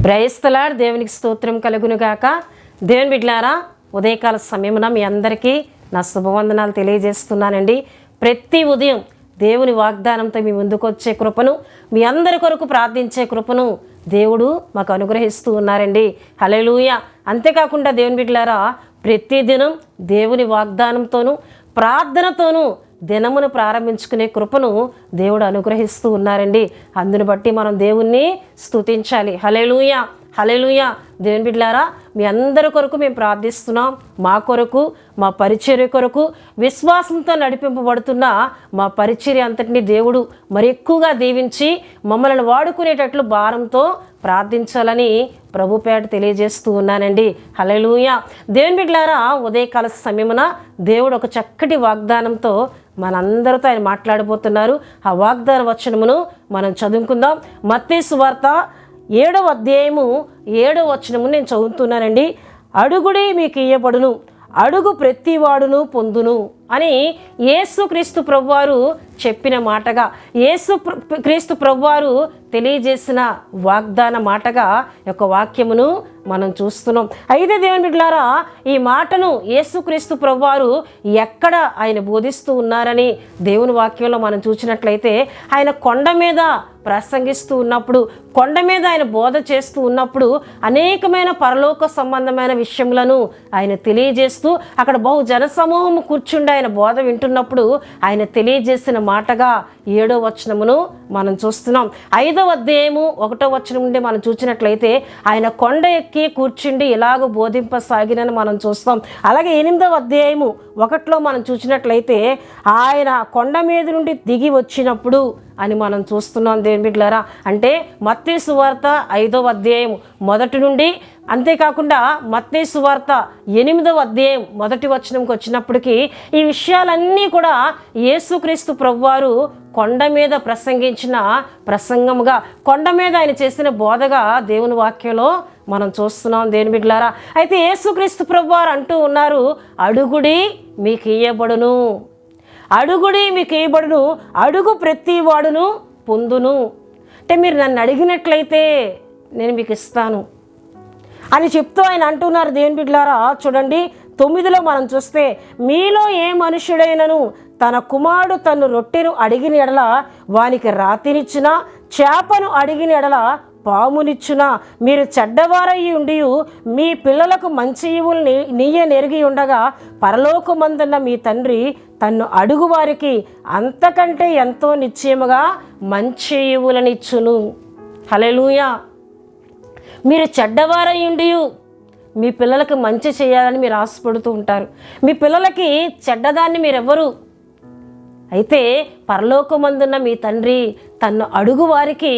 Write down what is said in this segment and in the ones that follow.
బ్రైస్తలాడ్ దేవునికి స్తోత్రం కలుగునుగాక. దేవుని బిడ్డలారా, ఉదయకాల సమయమున మీ అందరికీ నా శుభవందనాలు తెలియజేస్తున్నానండి. ప్రతి ఉదయం దేవుని వాగ్దానంతో మీ ముందుకు వచ్చే కృపను, మీ అందరి కొరకు ప్రార్థించే కృపను దేవుడు మాకు అనుగ్రహిస్తూ ఉన్నారండి. హల్లెలూయా. అంతేకాకుండా దేవుని బిడ్డలారా, ప్రతిదినం దేవుని వాగ్దానంతోనూ ప్రార్థనతోనూ దినమును ప్రారంభించుకునే కృపను దేవుడు అనుగ్రహిస్తూ ఉన్నారండి. అందును బట్టి మనం దేవుణ్ణి స్తుతించాలి. హల్లెలూయా, హల్లెలూయా. దేవుని బిడ్డలారా, మీ అందరి కొరకు మేము ప్రార్థిస్తున్నాం. మా కొరకు, మా పరిచర్య కొరకు, విశ్వాసంతో నడిపింపబడుతున్న మా పరిచర్య అంతటిని దేవుడు మరి ఎక్కువగా దీవించి మమ్మల్ని వాడుకునేటట్లు భారంతో ప్రార్థించాలని ప్రభుపేట తెలియజేస్తూ ఉన్నానండి. హల్లెలూయా. దేవుని బిడ్డలారా, ఉదయకాల సమయమున దేవుడు ఒక చక్కటి వాగ్దానంతో మనందరితో ఆయన మాట్లాడబోతున్నారు. ఆ వాగ్దాన వచనమును మనం చదువుకుందాం. మత్తయి సువార్త 7వ అధ్యాయము 7వ వచనము నేను చదువుతున్నానండి. అడుగుడి మీకు ఇయ్యబడును, అడుగు ప్రతివాడును పొందును అని యేసుక్రీస్తు ప్రభువారు చెప్పిన మాటగా, యేసుక్రీస్తు ప్రభువారు తెలియజేసిన వాగ్దాన మాటగా యొక్క వాక్యమును మనం చూస్తున్నాం. అయితే దేవుని బిడ్డలారా, ఈ మాటను యేసుక్రీస్తు ప్రభువారు ఎక్కడ ఆయన బోధిస్తూ ఉన్నారని దేవుని వాక్యంలో మనం చూసినట్లయితే, ఆయన కొండ మీద ప్రసంగిస్తూ ఉన్నప్పుడు, కొండ మీద ఆయన బోధ చేస్తూ ఉన్నప్పుడు అనేకమైన పరలోక సంబంధమైన విషయములను ఆయన తెలియజేస్తూ, అక్కడ బహు జనసమూహము కూర్చుండి ఆయన బోధ వింటున్నప్పుడు ఆయన తెలియజేసిన మాటగా 7వ వచనమును మనం చూస్తున్నాం. 5వ అధ్యాయము 1వ వచనం నుండి మనం చూసినట్లయితే, ఆయన కొండ ఎక్కి కూర్చుండి ఇలాగ బోధింపసాగినని మనం చూస్తాం. అలాగే 8వ అధ్యాయము 1లో మనం చూసినట్లయితే, ఆయన కొండ మీద నుండి దిగి వచ్చినప్పుడు అని మనం చూస్తున్నాం. దేవుని బిడ్డలారా, అంటే మత్తయి సువార్త 5వ అధ్యాయం 1 నుండి, అంతేకాకుండా మత్తయి సువార్త 8వ అధ్యాయం 1 వచనంకి వచ్చినప్పటికీ ఈ విషయాలన్నీ కూడా యేసుక్రీస్తు ప్రభువారు కొండ మీద ప్రసంగించిన ప్రసంగముగా, కొండ మీద ఆయన చేసిన బోధగా దేవుని వాక్యంలో మనం చూస్తున్నాం. దేవుని బిడ్డలారా, అయితే యేసుక్రీస్తు ప్రభువారు అంటూ ఉన్నారు, అడుగుడి మీకు ఇయ్యబడును, అడుగుడి మీకు ఇయ్యబడును, అడుగు ప్రతి వాడును పొందును. అంటే మీరు నన్ను అడిగినట్లయితే నేను మీకు ఇస్తాను అని చెప్తూ ఆయన అంటున్నారు. దేవుని బిడ్డలారా, చూడండి 9లో మనం చూస్తే, మీలో ఏ మనుషుడైనను తన కుమారుడు తను రొట్టెను అడిగిన ఎడల వానికి రాతినిచ్చునా, చేపను అడిగిన ఎడల పామునిచ్చునా? మీరు చెడ్డవారయ్యి ఉండి మీ పిల్లలకు మంచి ఈవులు నీయ నెరిగి ఉండగా పరలోకమందున్న మీ తండ్రి తన్ను అడుగు వారికి అంతకంటే ఎంతో నిశ్చయముగా మంచి ఈవులనిచ్చును. హల్లెలూయా. మీరు చెడ్డవారయ్యుండి మీ పిల్లలకి మంచి చేయాలని మీరు ఆశపడుతూ ఉంటారు. మీ పిల్లలకి చెడ్డదాన్ని మీరెవ్వరు. అయితే పరలోకమందున్న మీ తండ్రి తన్ను అడుగు వారికి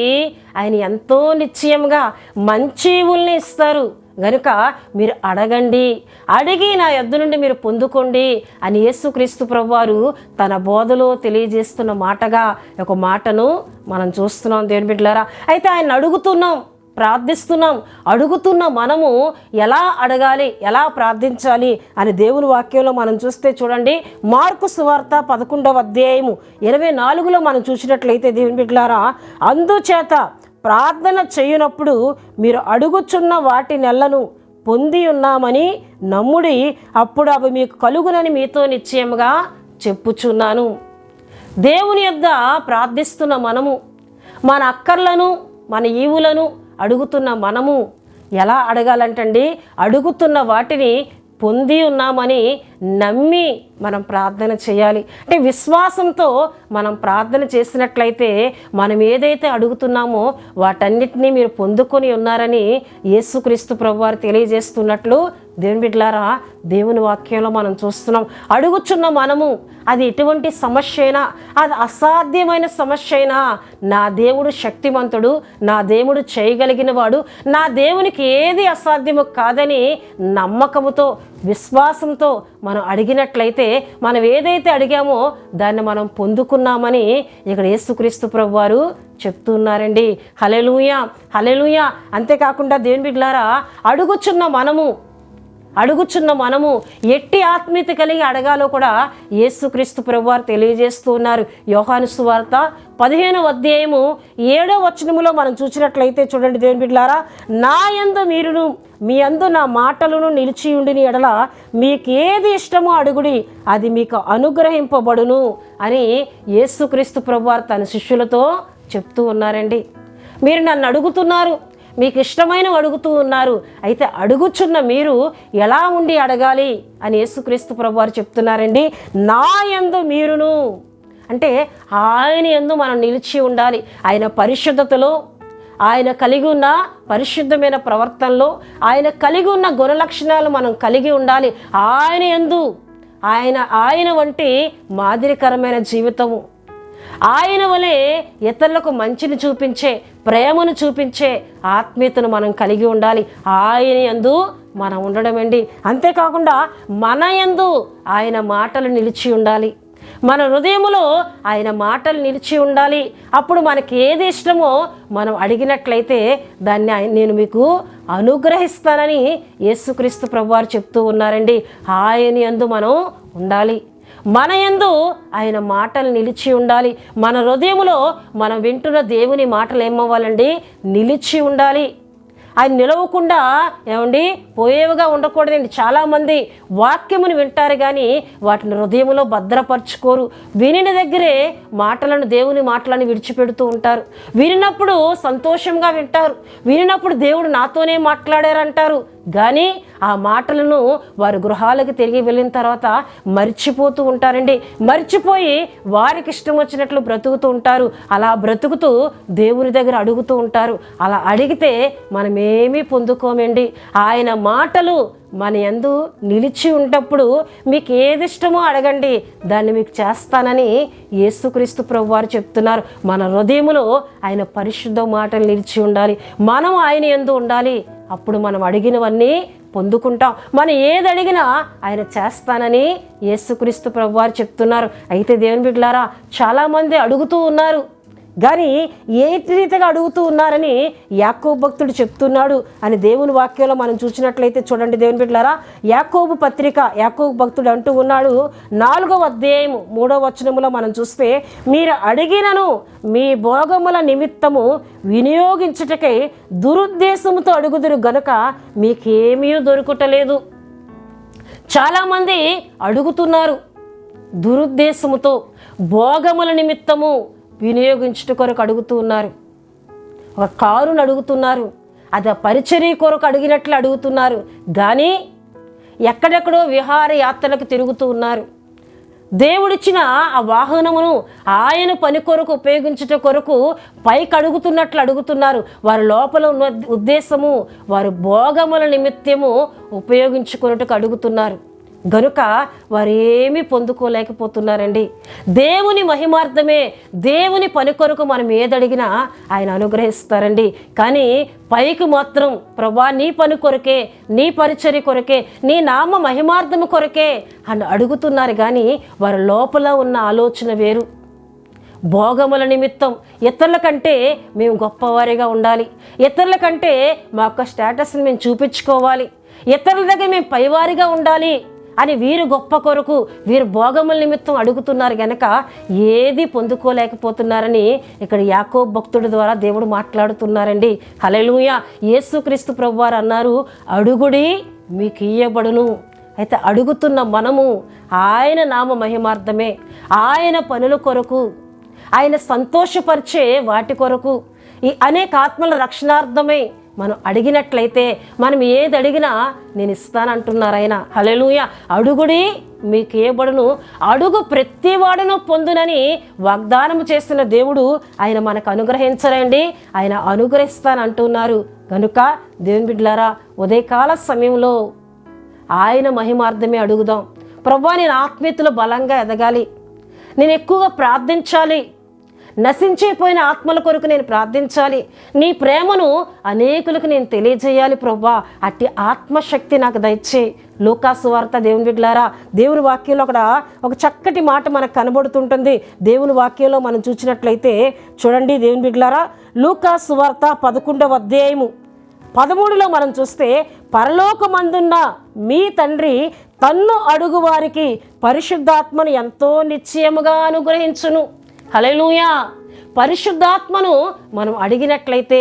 ఆయన ఎంతో నిశ్చయంగా మంచి ఈవుల్ని ఇస్తారు. గనుక మీరు అడగండి, అడిగి నా యొద్ద నుండి మీరు పొందుకోండి అని యేసుక్రీస్తు ప్రభువారు తన బోధలో తెలియజేస్తున్న మాటగా ఒక మాటను మనం చూస్తున్నాం. దేవుని బిడ్డలారా, అయితే ఆయన అడుగుతున్నాం, ప్రార్థిస్తున్నాం. అడుగుతున్న మనము ఎలా అడగాలి, ఎలా ప్రార్థించాలి అని దేవుని వాక్యంలో మనం చూస్తే చూడండి, మార్కు సువార్త 11వ అధ్యాయము 24లో మనం చూసినట్లయితే, దేవుని బిడ్డలారా, అందుచేత ప్రార్థన చేయునప్పుడు మీరు అడుగుచున్న వాటి నెలను పొంది ఉన్నామని నమ్ముడి, అప్పుడు అవి మీకు కలుగునని మీతో నిశ్చయముగా చెప్పుచున్నాను. దేవుని యొద్ద ప్రార్థిస్తున్న మనము మన అక్కర్లను, మన ఈవులను అడుగుతున్న మనము ఎలా అడగాలంటండి, అడుగుతున్న వాటిని పొంది ఉన్నామని నమ్మి మనం ప్రార్థన చేయాలి. అంటే విశ్వాసంతో మనం ప్రార్థన చేసినట్లయితే మనం ఏదైతే అడుగుతున్నామో వాటన్నిటినీ మీరు పొందుకొని ఉన్నారని యేసుక్రీస్తు ప్రభువారు తెలియజేస్తున్నట్లు దేవుని బిడ్డలారా, దేవుని వాక్యంలో మనం చూస్తున్నాం. అడుగుచున్న మనము అది ఎటువంటి సమస్య అయినా, అది అసాధ్యమైన సమస్య అయినా, నా దేవుడు శక్తిమంతుడు, నా దేవుడు చేయగలిగిన వాడు, నా దేవునికి ఏది అసాధ్యము కాదని నమ్మకముతో, విశ్వాసంతో మనం అడిగినట్లయితే మనం ఏదైతే అడిగామో దాన్ని మనం పొందుకున్నామని ఇక్కడ యేసుక్రీస్తు ప్రభువారు చెప్తున్నారండి. హల్లెలూయా, హల్లెలూయా. అంతేకాకుండా దేవుని బిడ్డలారా, అడుగుచున్న మనము అడుగుచున్న మనము ఎట్టి ఆత్మీయత కలిగి అడగాలో కూడా యేసుక్రీస్తు ప్రభువారు తెలియజేస్తూ ఉన్నారు. యోహాను సువార్త 15వ అధ్యాయము 7వ వచనములో మనం చూసినట్లయితే చూడండి దేవుని బిడ్డలారా, నా యందు మీరును మీ అందు నా మాటలను నిలిచి ఉండిన ఎడల మీకేది ఇష్టమో అడుగుడి, అది మీకు అనుగ్రహింపబడును అని యేసుక్రీస్తు ప్రభువారు తన శిష్యులతో చెప్తూ ఉన్నారండి. మీరు నన్ను అడుగుతున్నారు, మీకు ఇష్టమైనవి అడుగుతూ ఉన్నారు, అయితే అడుగుచున్న మీరు ఎలా ఉండి అడగాలి అని యేసుక్రీస్తు ప్రభువారు చెప్తున్నారండి. నా యందు మీరును అంటే ఆయన యందు మనం నిలిచి ఉండాలి. ఆయన పరిశుద్ధతలో, ఆయన కలిగి ఉన్న పరిశుద్ధమైన ప్రవర్తనలో, ఆయన కలిగి ఉన్న గుణలక్షణాలు మనం కలిగి ఉండాలి. ఆయన యందు ఆయన వంటి మాదిరికరమైన జీవితము, ఆయన వలె ఇతరులకు మంచిని చూపించే, ప్రేమను చూపించే ఆత్మీయతను మనం కలిగి ఉండాలి. ఆయన యందు మనం ఉండడం అండి. అంతేకాకుండా మన యందు ఆయన మాటలు నిలిచి ఉండాలి. మన హృదయములో ఆయన మాటలు నిలిచి ఉండాలి. అప్పుడు మనకి ఏది ఇష్టమో మనం అడిగినట్లయితే దాన్ని నేను మీకు అనుగ్రహిస్తానని యేసుక్రీస్తు ప్రభువారు చెప్తూ ఉన్నారండి. ఆయన యందు మనం ఉండాలి. మన యందు ఆయన మాటలు నిలిచి ఉండాలి. మన హృదయములో మనం వింటున్న దేవుని మాటలు ఏమవ్వాలండి? నిలిచి ఉండాలి. ఆయన నిలవకుండా ఏమండి పోయేవిగా ఉండకూడదండి. చాలామంది వాక్యమును వింటారు కానీ వాటిని హృదయంలో భద్రపరచుకోరు. వినిన దగ్గరే మాటలను, దేవుని మాటలను విడిచిపెడుతూ ఉంటారు. వినినప్పుడు సంతోషంగా వింటారు, వినినప్పుడు దేవుడు నాతోనే మాట్లాడారంటారు, కానీ ఆ మాటలను వారు గృహాలకు తిరిగి వెళ్ళిన తర్వాత మర్చిపోతూ ఉంటారండి. మర్చిపోయి వారికి ఇష్టం వచ్చినట్లు బ్రతుకుతూ ఉంటారు. అలా బ్రతుకుతూ దేవుని దగ్గర అడుగుతూ ఉంటారు. అలా అడిగితే మనమేమీ పొందుకోమండి. ఆయన మాటలు మన యందు నిలిచి ఉన్నప్పుడు మీకు ఏది ఇష్టమో అడగండి, దాన్ని మీకు చేస్తానని యేసుక్రీస్తు ప్రభువారు చెప్తున్నారు. మన హృదయములో ఆయన పరిశుద్ధ మాటలు నిలిచి ఉండాలి. మనం ఆయన యందు ఉండాలి. అప్పుడు మనం అడిగినవన్నీ పొందుకుంటాం. మనం ఏది అడిగినా ఆయన చేస్తానని యేసుక్రీస్తు ప్రభువారు చెప్తున్నారు. అయితే దేవుని బిడ్డలారా, చాలామంది అడుగుతూ ఉన్నారు కానీ ఏ రీతిగా అడుగుతూ ఉన్నారని యాకోబు భక్తుడు చెప్తున్నాడు అని దేవుని వాక్యంలో మనం చూసినట్లయితే చూడండి దేవుని బిడ్డలారా, యాకోబు పత్రిక యాకోబు భక్తుడు అంటూ ఉన్నాడు. 4వ అధ్యాయము 3వ వచనములో మనం చూస్తే, మీరు అడిగినను మీ భోగముల నిమిత్తము వినియోగించుటకై దురుద్దేశముతో అడుగుదురు గనుక మీకేమీ దొరుకుటలేదు. చాలామంది అడుగుతున్నారు దురుద్దేశముతో, భోగముల నిమిత్తము వినియోగించుట కొరకు అడుగుతూ ఉన్నారు. ఒక కారును అడుగుతున్నారు, అది పరిచర్య కొరకు అడిగినట్లు అడుగుతున్నారు, కానీ ఎక్కడెక్కడో విహార యాత్రలకు తిరుగుతూ ఉన్నారు. దేవుడిచ్చిన ఆ వాహనమును ఆయన పని కొరకు ఉపయోగించుట కొరకు పైకి అడుగుతున్నట్లు అడుగుతున్నారు. వారి లోపల ఉన్న ఉద్దేశము వారు భోగముల నిమిత్తము ఉపయోగించుకున్నట్టుకు అడుగుతున్నారు. గనుక వారు ఏమీ పొందుకోలేకపోతున్నారండి. దేవుని మహిమార్థమే, దేవుని పని కొరకు మనం ఏదడిగినా ఆయన అనుగ్రహిస్తారండి. కానీ పైకి మాత్రం ప్రభా నీ పని కొరకే, నీ పరిచర్య కొరకే, నీ నామ మహిమార్థము కొరకే అని అడుగుతున్నారు. కానీ వారి లోపల ఉన్న ఆలోచన వేరు. భోగముల నిమిత్తం ఇతరుల కంటే మేము గొప్పవారిగా ఉండాలి, ఇతరుల కంటే మా యొక్క స్టేటస్ని మేము చూపించుకోవాలి, ఇతరుల దగ్గర మేము పైవారిగా ఉండాలి అని వీరు గొప్ప కొరకు, వీరు భోగముల నిమిత్తం అడుగుతున్నారు గనక ఏది పొందుకోలేకపోతున్నారని ఇక్కడ యాకోబు భక్తుడి ద్వారా దేవుడు మాట్లాడుతున్నారండి. హల్లెలూయా. యేసుక్రీస్తు ప్రభువారు అన్నారు, అడుగుడి మీకు ఇయ్యబడును. అయితే అడుగుతున్న మనము ఆయన నామ మహిమార్థమే, ఆయన పనుల కొరకు, ఆయన సంతోషపరిచే వాటి కొరకు, ఈ అనేక ఆత్మల రక్షణార్థమై మనం అడిగినట్లయితే మనం ఏది అడిగినా నేను ఇస్తానంటున్నారు ఆయన. హల్లెలూయా. అడుగుడి మీకు ఇయ్యబడును, అడుగు ప్రతి వాడును పొందునని వాగ్దానం చేస్తున్న దేవుడు ఆయన మనకు అనుగ్రహించరండి, ఆయన అనుగ్రహిస్తానంటున్నారు. కనుక దేవుని బిడ్డలారా, ఉదయకాల సమయంలో ఆయన మహిమార్థమే అడుగుదాం. ప్రభువా నేను ఆత్మీయతలో బలంగా ఎదగాలి, నేను ఎక్కువగా ప్రార్థించాలి, నశించిపోయిన ఆత్మల కొరకు నేను ప్రార్థించాలి, నీ ప్రేమను అనేకులకు నేను తెలియజేయాలి ప్రభువా, అట్టి ఆత్మశక్తి నాకు దయచేయి. లూకాసు వార్త దేవుని బిడ్డలారా, దేవుని వాక్యంలో ఒక చక్కటి మాట మనకు కనబడుతుంటుంది. దేవుని వాక్యంలో మనం చూసినట్లయితే చూడండి దేవుని బిడ్డలారా, లూకాసు వార్త 11వ అధ్యాయము 13లో మనం చూస్తే పరలోకమందున్న మీ తండ్రి తన్ను అడుగు వారికి పరిశుద్ధాత్మను ఎంతో నిశ్చయముగా అనుగ్రహించును. హల్లెలూయా. పరిశుద్ధాత్మను మనం అడిగినట్లయితే,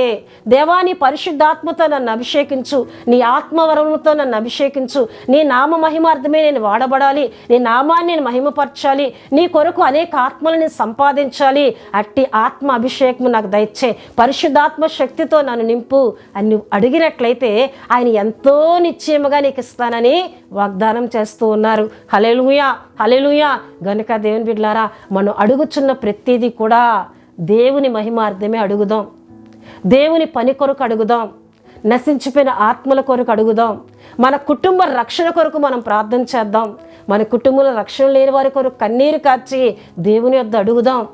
దేవా నీ పరిశుద్ధాత్మతో నన్ను అభిషేకించు, నీ ఆత్మవరములతో నన్ను అభిషేకించు, నీ నామ మహిమార్థమే నేను వాడబడాలి, నీ నామాన్ని నేను మహిమపరచాలి, నీ కొరకు అనేక ఆత్మలను సంపాదించాలి, అట్టి ఆత్మ అభిషేకము నాకు దయచే, పరిశుద్ధాత్మ శక్తితో నన్ను నింపు అని నువ్వు అడిగినట్లయితే ఆయన ఎంతో నిశ్చయముగా నీకు ఇస్తానని వాగ్దానం చేస్తూ ఉన్నారు. హల్లెలూయా, హల్లెలూయా. గనుక దేవుని బిడ్డలారా, మనం అడుగుచున్న ప్రతిదీ కూడా దేవుని మహిమార్థమే అడుగుదాం, దేవుని పని కొరకు అడుగుదాం, నశించిపోయిన ఆత్మల కొరకు అడుగుదాం, మన కుటుంబ రక్షణ కొరకు మనం ప్రార్థన చేద్దాం, మన కుటుంబంలో రక్షణ లేని వారి కొరకు కన్నీరు కార్చి దేవుని యొద్ద అడుగుదాం.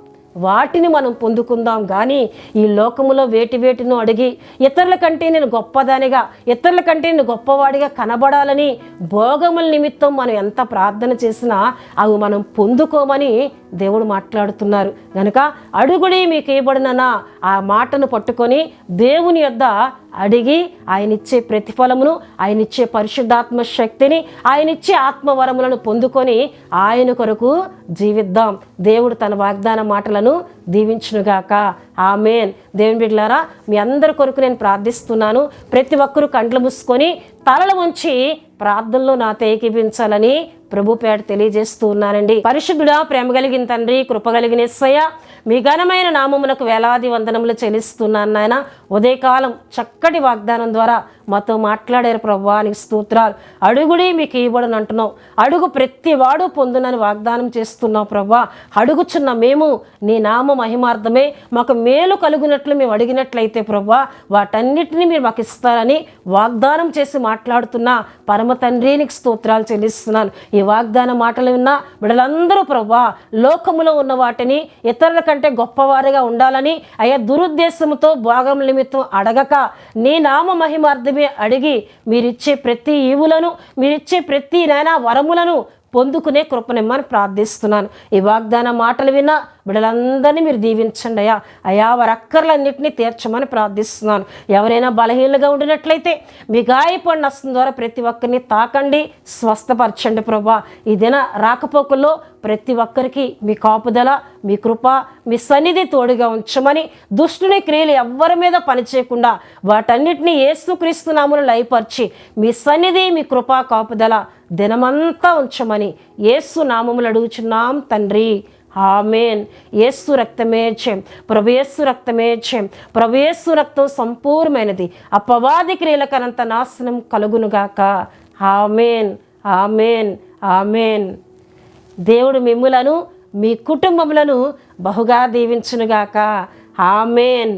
వాటిని మనం పొందుకుందాం. కానీ ఈ లోకములో వేటినో అడిగి ఇతరుల కంటే నేను గొప్పదానిగా, ఇతరుల కంటే నేను గొప్పవాడిగా కనబడాలని భోగముల నిమిత్తం మనం ఎంత ప్రార్థన చేసినా అవి మనం పొందుకోమని దేవుడు మాట్లాడుతున్నారు. కనుక అడుగుడి మీకు ఇవ్వబడునన్నా ఆ మాటను పట్టుకొని దేవుని యొద్ద అడిగి ఆయనిచ్చే ప్రతిఫలమును, ఆయనిచ్చే పరిశుద్ధాత్మ శక్తిని, ఆయనిచ్చే ఆత్మవరములను పొందుకొని ఆయన కొరకు జీవిద్దాం. దేవుడు తన వాగ్దాన మాటలను దీవించునుగాక. ఆమేన్. దేవుని బిడ్డలారా, మీ అందరి కొరకు నేను ప్రార్థిస్తున్నాను. ప్రతి ఒక్కరూ కండ్లు మూసుకొని తలలు ఉంచి ప్రార్థనలో నాతో ఏకీభించాలని ప్రభు పేట తెలియజేస్తూ ఉన్నానండి. పరిశుద్ధుడా, ప్రేమ కలిగిన తండ్రి, కృప కలిగిన యేసయ్య, మీ ఘనమైన నామమునకు వేలాది వందనములు చెల్లిస్తున్నాను నాయన. ఉదయకాలం చక్కటి వాగ్దానం ద్వారా మాతో మాట్లాడారు ప్రభువా, నీకు స్తోత్రాలు. అడుగుడి మీకు ఇవ్వడని అంటున్నావు, అడుగు ప్రతి వాడు పొందునని వాగ్దానం చేస్తున్నావు ప్రభువా. అడుగుచున్న మేము నీ నామ మహిమార్థమే మాకు మేలు కలుగునట్లు మేము అడిగినట్లయితే ప్రభువా, వాటన్నిటిని మీరు మాకు ఇస్తారని వాగ్దానం చేసి మాట్లాడుతున్న పరమ తండ్రి నీకు స్తోత్రాలు చెల్లిస్తున్నాను. ఈ వాగ్దాన మాటలు విన్న బిడ్డలందరూ ప్రభువా, లోకములో ఉన్న వాటిని ఇతరుల కంటే గొప్పవారిగా ఉండాలని అయ్యా దురుద్దేశంతో భోగం నిమిత్తం అడగక నీ నామ మహిమార్థమే అడిగి మీరిచ్చే ప్రతి ఈవులను, మీరిచ్చే ప్రతి నాయనా వరములను పొందుకునే కృపనిమ్మని ప్రార్థిస్తున్నాను. ఈ వాగ్దాన మాటలు విన్నా బిడ్డలందరినీ మీరు దీవించండి అయ్యా. అయా వారి అక్కర్లన్నింటినీ తీర్చమని ప్రార్థిస్తున్నాను. ఎవరైనా బలహీనగా ఉండినట్లయితే మీ గాయపడిన హస్తం ద్వారా ప్రతి ఒక్కరిని తాకండి, స్వస్థపరచండి ప్రభా. ఈ దిన రాకపోకల్లో ప్రతి ఒక్కరికి మీ కాపుదల, మీ కృప, మీ సన్నిధి తోడుగా ఉంచమని, దుష్టుని క్రియలు ఎవ్వరి మీద పనిచేయకుండా వాటన్నిటినీ యేసుక్రీస్తు నామములో లయపరిచి మీ సన్నిధి, మీ కృప, కాపుదల దినమంతా ఉంచమని యేసు నామములో అడుగుచున్నాం తండ్రి. ఆమేన్. యేసు రక్తమే జయం, ప్రభు యేసు రక్తమే జయం, ప్రభు యేసు రక్తం సంపూర్ణమైనది, అపవాది క్రియలకనంత నాశనం కలుగునుగాక. ఆమేన్, ఆమేన్, ఆమేన్. దేవుడు మిమ్ములను, మీ కుటుంబములను బహుగా దీవించునుగాక. ఆమేన్.